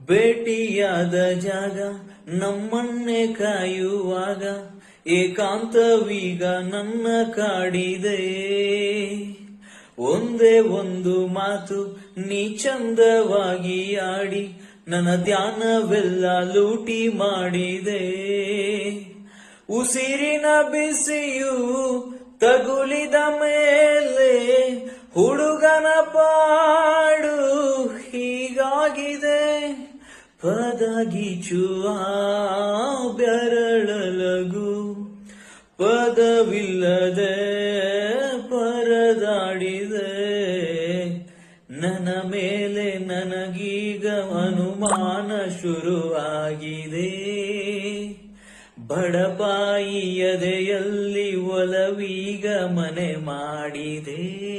ಭೇಟಿಯಾದ ಜಾಗ ನಮ್ಮನ್ನೇ ಕಾಯುವಾಗ ಏಕಾಂತವೀಗ ನನ್ನ ಕಾಡಿದೆ. ಒಂದೇ ಒಂದು ಮಾತು ನೀ ಚಂದವಾಗಿ ಆಡಿ ನನ್ನ ಧ್ಯಾನವೆಲ್ಲ ಲೂಟಿ ಮಾಡಿದೆ. ಉಸಿರಿನ ಬಿಸಿಯು ತಗುಲಿದ ಮೇಲೆ ಹುಡುಗನ ಪಾಡು ಹೀಗಾಗಿದೆ. ಪದಗೀಚುವ ಬೆರಳಲಗು ಪದವಿಲ್ಲದೆ ಪರದಾಡಿದೆ. ನನ್ನ ಮೇಲೆ ನನಗೀಗ ಅನುಮಾನ ಶುರುವಾಗಿದೆ. ಬಡಪಾಯಿ ಎದೆಯಲ್ಲಿ ಒಲವೀಗ ಮನೆ ಮಾಡಿದೆ.